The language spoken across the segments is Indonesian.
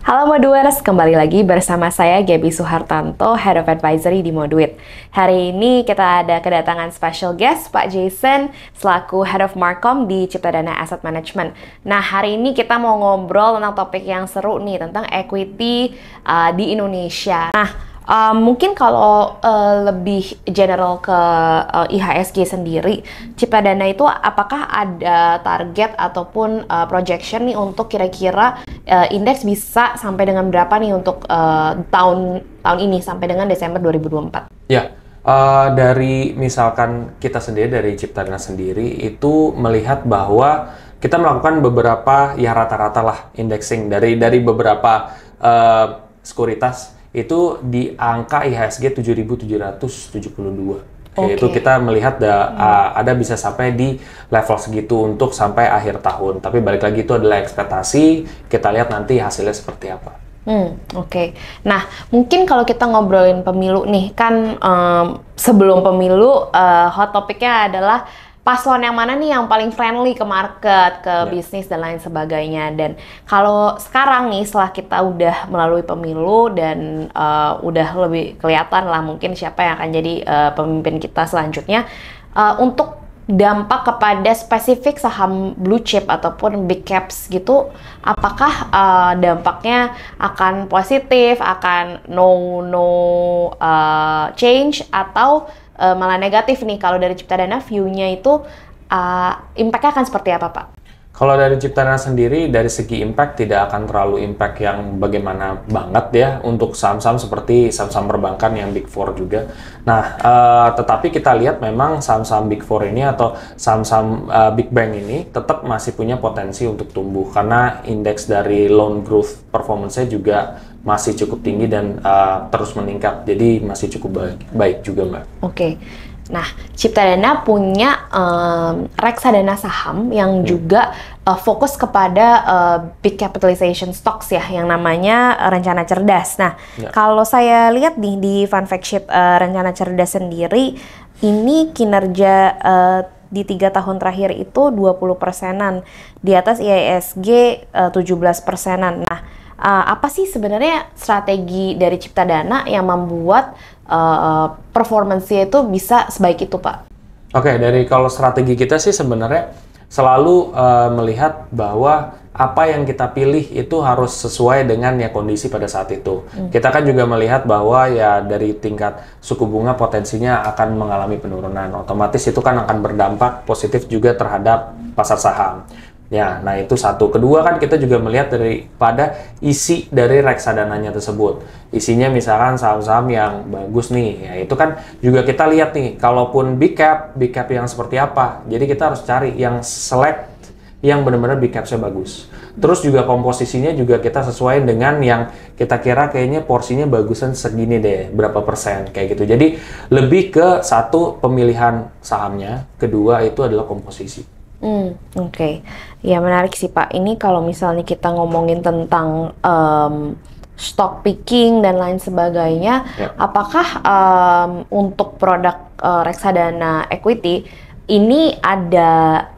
Halo Moduers, kembali lagi bersama saya Gaby Suhartanto, Head of Advisory di Moduit. Hari ini kita ada kedatangan special guest, Pak Jason, selaku Head of Markom di Ciptadana Asset Management. Nah, hari ini kita mau ngobrol tentang topik yang seru nih, tentang equity di Indonesia. Mungkin kalau lebih general ke IHSG sendiri, Ciptadana itu apakah ada target ataupun projection nih untuk kira-kira indeks bisa sampai dengan berapa nih untuk tahun ini sampai dengan Desember 2024? Ya, dari misalkan kita sendiri dari Ciptadana sendiri itu melihat bahwa kita melakukan beberapa ya rata-rata lah indexing dari beberapa sekuritas itu di angka IHSG 7.772. Itu kita melihat ada bisa sampai di level segitu untuk sampai akhir tahun. Tapi balik lagi itu adalah ekspektasi, kita lihat nanti hasilnya seperti apa. Oke. Nah, mungkin kalau kita ngobrolin pemilu nih, kan sebelum pemilu hot topiknya adalah paslon yang mana nih yang paling friendly ke market, ke bisnis dan lain sebagainya. Dan kalau sekarang nih setelah kita udah melalui pemilu dan udah lebih kelihatan lah mungkin siapa yang akan jadi pemimpin kita selanjutnya, untuk dampak kepada spesifik saham blue chip ataupun big caps gitu, apakah dampaknya akan positif, akan no change, atau malah negatif nih kalau dari Ciptadana view-nya itu impact-nya akan seperti apa, Pak? Kalau dari Ciptadana sendiri dari segi impact tidak akan terlalu impact yang bagaimana banget ya untuk saham-saham seperti saham-saham perbankan yang Big Four juga. Nah, tetapi kita lihat memang saham-saham Big Four ini atau saham-saham Big Bank ini tetap masih punya potensi untuk tumbuh karena indeks dari loan growth performance-nya juga masih cukup tinggi dan terus meningkat. Jadi masih cukup baik juga, Mbak. Oke. Nah, Ciptadana punya reksadana saham yang juga fokus kepada big capitalization stocks ya, yang namanya Rencana Cerdas. Nah, kalau saya lihat nih di fun fact sheet Rencana Cerdas sendiri, ini kinerja di 3 tahun terakhir itu 20%-an, di atas IISG 17%-an. Nah, apa sih sebenarnya strategi dari Ciptadana yang membuat performance-nya itu bisa sebaik itu, Pak? Oke, dari kalau strategi kita sih sebenarnya selalu melihat bahwa apa yang kita pilih itu harus sesuai dengan ya kondisi pada saat itu. Kita kan juga melihat bahwa ya dari tingkat suku bunga potensinya akan mengalami penurunan. Otomatis itu kan akan berdampak positif juga terhadap pasar saham. Ya, nah itu satu. Kedua kan kita juga melihat daripada isi dari reksadananya tersebut. Isinya misalkan saham-saham yang bagus nih, ya itu kan juga kita lihat nih, kalaupun big cap yang seperti apa. Jadi kita harus cari yang select yang benar-benar big cap-nya bagus. Terus juga komposisinya juga kita sesuaikan dengan yang kita kira kayaknya porsinya bagusan segini deh, berapa persen kayak gitu. Jadi lebih ke satu pemilihan sahamnya, kedua itu adalah komposisi. Oke. Ya menarik sih Pak. Ini kalau misalnya kita ngomongin tentang stock picking dan lain sebagainya, apakah untuk produk reksadana equity ini ada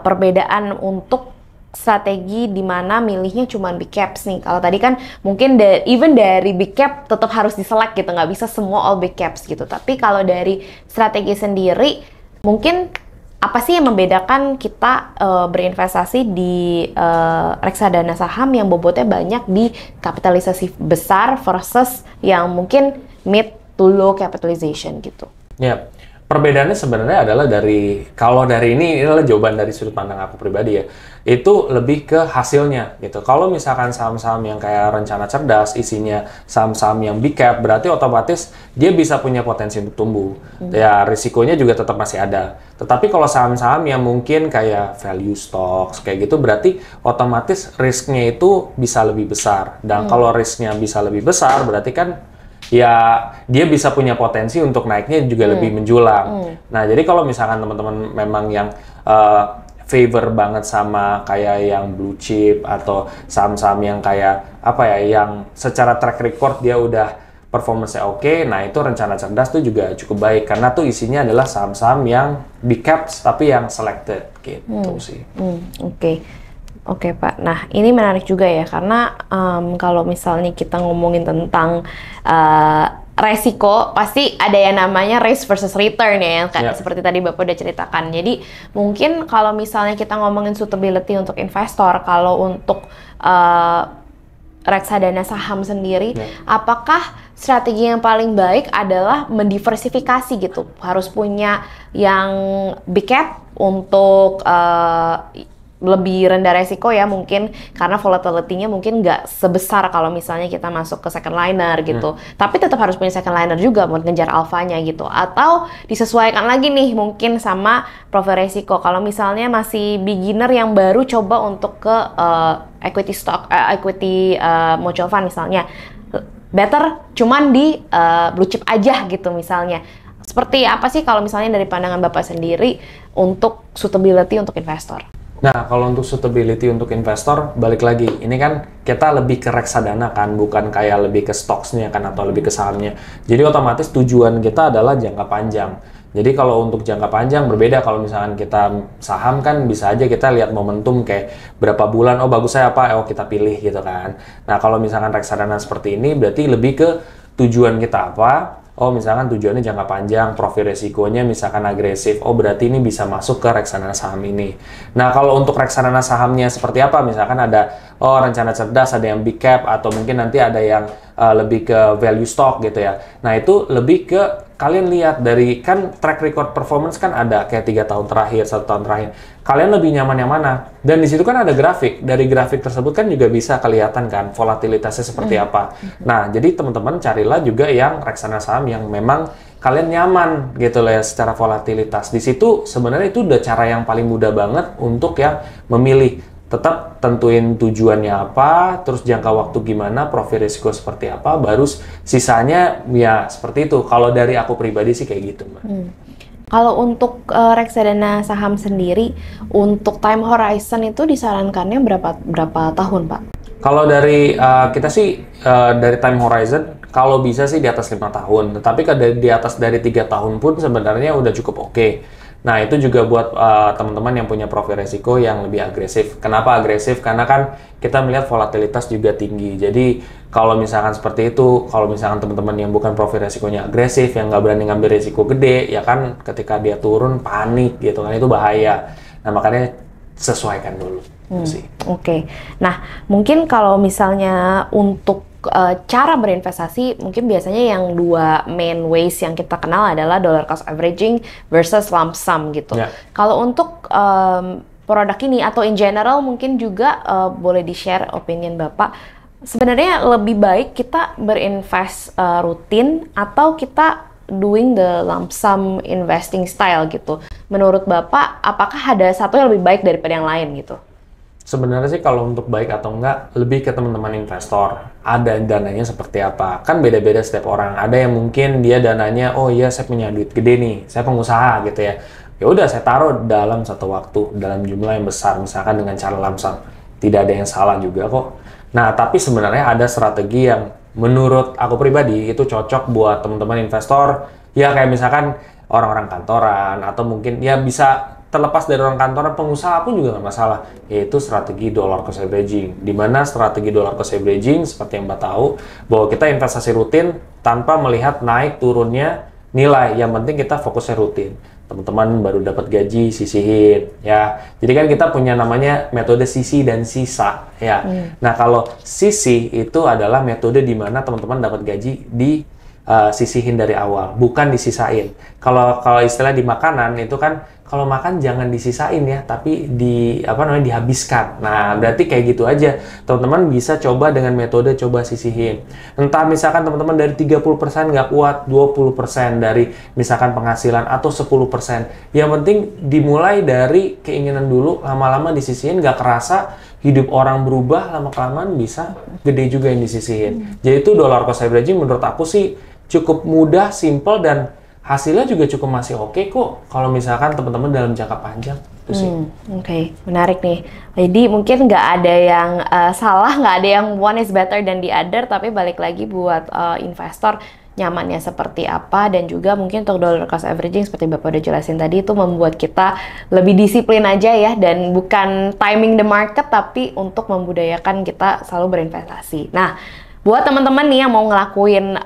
perbedaan untuk strategi di mana milihnya cuma big caps nih? Kalau tadi kan mungkin even dari big cap tetap harus diselect gitu, nggak bisa semua all big caps gitu. Tapi kalau dari strategi sendiri, mungkin apa sih yang membedakan kita berinvestasi di reksadana saham yang bobotnya banyak di kapitalisasi besar versus yang mungkin mid to low capitalization gitu? Ya, perbedaannya sebenarnya adalah kalau dari ini adalah jawaban dari sudut pandang aku pribadi ya, itu lebih ke hasilnya gitu. Kalau misalkan saham-saham yang kayak Rencana Cerdas isinya saham-saham yang big cap, berarti otomatis dia bisa punya potensi untuk tumbuh. Ya risikonya juga tetap masih ada. Tetapi kalau saham-saham yang mungkin kayak value stocks kayak gitu, berarti otomatis risknya itu bisa lebih besar. Dan kalau risknya bisa lebih besar, berarti kan ya dia bisa punya potensi untuk naiknya juga lebih menjulang. Nah, jadi kalau misalkan teman-teman memang yang favor banget sama kayak yang blue chip atau saham-saham yang kayak apa ya, yang secara track record dia udah performance-nya oke, nah itu Rencana Cerdas tuh juga cukup baik karena tuh isinya adalah saham-saham yang big caps tapi yang selected gitu sih. Oke. Oke Pak, nah ini menarik juga ya karena kalau misalnya kita ngomongin tentang resiko, pasti ada yang namanya risk versus return ya, seperti tadi Bapak udah ceritakan. Jadi mungkin kalau misalnya kita ngomongin suitability untuk investor, kalau untuk reksadana saham sendiri, apakah strategi yang paling baik adalah mendiversifikasi gitu? Harus punya yang big cap untuk lebih rendah resiko ya mungkin karena volatility-nya mungkin nggak sebesar kalau misalnya kita masuk ke second liner gitu. Tapi tetap harus punya second liner juga buat ngejar alfanya gitu. Atau disesuaikan lagi nih mungkin sama profil resiko. Kalau misalnya masih beginner yang baru coba untuk ke equity stock, mutual fund misalnya, better cuman di blue chip aja gitu misalnya. Seperti apa sih kalau misalnya dari pandangan Bapak sendiri untuk suitability untuk investor? Nah, kalau untuk suitability untuk investor, balik lagi, ini kan kita lebih ke reksadana kan, bukan kayak lebih ke stocks-nya kan, atau lebih ke sahamnya. Jadi otomatis tujuan kita adalah jangka panjang. Jadi kalau untuk jangka panjang berbeda, kalau misalkan kita saham kan bisa aja kita lihat momentum kayak berapa bulan, oh bagus saya apa, oh kita pilih gitu kan. Nah kalau misalkan reksadana seperti ini berarti lebih ke tujuan kita apa. Oh misalkan tujuannya jangka panjang, profil resikonya misalkan agresif, oh berarti ini bisa masuk ke reksadana saham ini. Nah kalau untuk reksadana sahamnya seperti apa, misalkan ada rencana cerdas, ada yang big cap, atau mungkin nanti ada yang lebih ke value stock gitu ya. Nah itu lebih ke kalian lihat dari kan track record performance kan ada kayak 3 tahun terakhir, 1 tahun terakhir. Kalian lebih nyaman yang mana? Dan di situ kan ada grafik. Dari grafik tersebut kan juga bisa kelihatan kan volatilitasnya seperti apa. Nah, jadi teman-teman carilah juga yang reksadana saham yang memang kalian nyaman gitu lah ya secara volatilitas. Di situ sebenarnya itu udah cara yang paling mudah banget untuk yang memilih. Tetap tentuin tujuannya apa, terus jangka waktu gimana, profil risiko seperti apa, baru sisanya ya seperti itu. Kalau dari aku pribadi sih kayak gitu, Mbak. Kalau untuk reksadana saham sendiri, untuk time horizon itu disarankannya berapa tahun, Pak? Kalau dari kita sih dari time horizon, kalau bisa sih di atas 5 tahun. Tetapi kalau di atas dari 3 tahun pun sebenarnya udah cukup oke. Nah, itu juga buat teman-teman yang punya profil resiko yang lebih agresif. Kenapa agresif? Karena kan kita melihat volatilitas juga tinggi. Jadi, kalau misalkan seperti itu, kalau misalkan teman-teman yang bukan profil resikonya agresif, yang nggak berani ngambil resiko gede, ya kan ketika dia turun panik gitu kan, itu bahaya. Nah, makanya sesuaikan dulu. Oke. Nah, mungkin kalau misalnya untuk cara berinvestasi, mungkin biasanya yang 2 main ways yang kita kenal adalah dollar cost averaging versus lump sum gitu. Kalau untuk produk ini atau in general mungkin juga boleh di-share opinion Bapak, sebenarnya lebih baik kita berinvest rutin atau kita doing the lump sum investing style gitu. Menurut Bapak, apakah ada satu yang lebih baik daripada yang lain gitu? Sebenarnya sih kalau untuk baik atau enggak, lebih ke teman-teman investor. Ada dananya seperti apa. Kan beda-beda setiap orang. Ada yang mungkin dia dananya, oh iya saya punya duit gede nih, saya pengusaha gitu ya. Ya udah saya taruh dalam satu waktu, dalam jumlah yang besar, misalkan dengan cara lump sum. Tidak ada yang salah juga kok. Nah, tapi sebenarnya ada strategi yang menurut aku pribadi itu cocok buat teman-teman investor. Ya kayak misalkan orang-orang kantoran, atau mungkin ya bisa terlepas dari orang kantoran, pengusaha pun juga nggak masalah, yaitu strategi dollar cost averaging. Di mana strategi dollar cost averaging, seperti yang Mbak tahu, bahwa kita investasi rutin tanpa melihat naik turunnya nilai. Yang penting kita fokusnya rutin. Teman-teman baru dapat gaji, sisihin ya. Jadi kan kita punya namanya metode sisi dan sisa ya. Nah kalau sisi itu adalah metode di mana teman-teman dapat gaji di sisihin dari awal, bukan disisain. Kalau istilah di makanan itu kan, kalau makan jangan disisain ya, tapi dihabiskan. Nah, berarti kayak gitu aja. Teman-teman bisa coba dengan metode coba sisihin. Entah misalkan teman-teman dari 30% nggak kuat, 20% dari misalkan penghasilan, atau 10%. Yang penting dimulai dari keinginan dulu, lama-lama disisihin, nggak kerasa hidup orang berubah, lama-kelamaan bisa gede juga yang disisihin. Jadi itu dollar cost averaging menurut aku sih cukup mudah, simple, dan hasilnya juga cukup masih oke kok kalau misalkan teman-teman dalam jangka panjang itu sih. Oke, menarik nih. Jadi mungkin nggak ada yang salah, nggak ada yang one is better than the other, tapi balik lagi buat investor, nyamannya seperti apa, dan juga mungkin untuk dollar cost averaging seperti Bapak udah jelasin tadi itu membuat kita lebih disiplin aja ya, dan bukan timing the market tapi untuk membudayakan kita selalu berinvestasi. Nah, buat teman-teman nih yang mau ngelakuin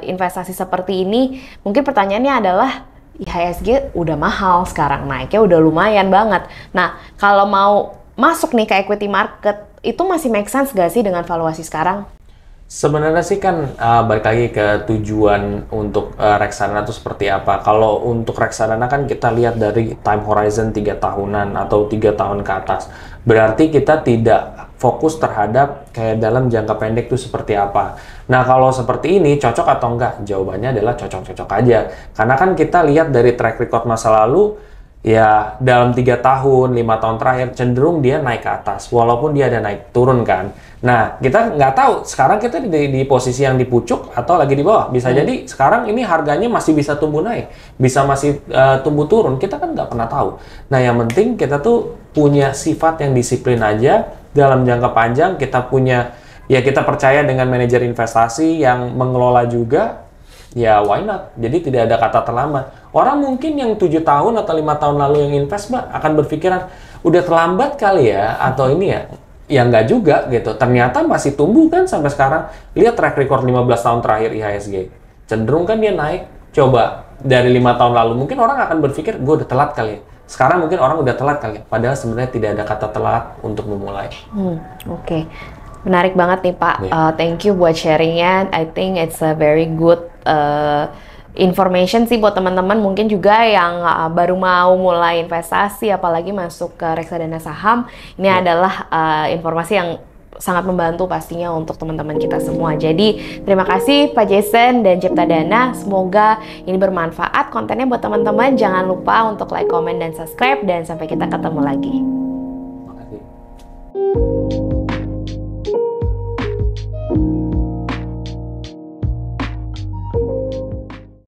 investasi seperti ini, mungkin pertanyaannya adalah IHSG udah mahal sekarang, naiknya udah lumayan banget. Nah, kalau mau masuk nih ke equity market, itu masih make sense gak sih dengan valuasi sekarang? Sebenarnya sih kan balik lagi ke tujuan untuk reksadana itu seperti apa. Kalau untuk reksadana kan kita lihat dari time horizon 3 tahunan atau 3 tahun ke atas. Berarti kita tidak fokus terhadap kayak dalam jangka pendek itu seperti apa. Nah, kalau seperti ini cocok atau enggak? Jawabannya adalah cocok-cocok aja. Karena kan kita lihat dari track record masa lalu, ya dalam 3 tahun, 5 tahun terakhir cenderung dia naik ke atas, walaupun dia ada naik turun kan. Nah, kita nggak tahu sekarang kita di posisi yang di pucuk atau lagi di bawah. Bisa jadi sekarang ini harganya masih bisa tumbuh naik, bisa masih tumbuh turun. Kita kan nggak pernah tahu. Nah, yang penting kita tuh punya sifat yang disiplin aja dalam jangka panjang. Kita punya, ya kita percaya dengan manajer investasi yang mengelola juga. Ya why not? Jadi tidak ada kata terlambat. Orang mungkin yang 7 tahun atau 5 tahun lalu yang invest, Mbak, akan berpikiran udah terlambat kali ya, atau ini ya. Ya nggak juga gitu. Ternyata masih tumbuh kan sampai sekarang. Lihat track record 15 tahun terakhir IHSG. Cenderung kan dia naik. Coba dari 5 tahun lalu mungkin orang akan berpikir gue udah telat kali ya. Sekarang mungkin orang udah telat kali ya. Padahal sebenarnya tidak ada kata telat untuk memulai. Oke. Menarik banget nih Pak. Thank you buat sharingnya. I think it's a very good information sih buat teman-teman mungkin juga yang baru mau mulai investasi, apalagi masuk ke reksadana saham. Ini adalah informasi yang sangat membantu pastinya untuk teman-teman kita semua. Jadi terima kasih Pak Jason dan Cipta Dana. Semoga ini bermanfaat kontennya buat teman-teman. Jangan lupa untuk like, comment, dan subscribe. Dan sampai kita ketemu lagi. Terima kasih.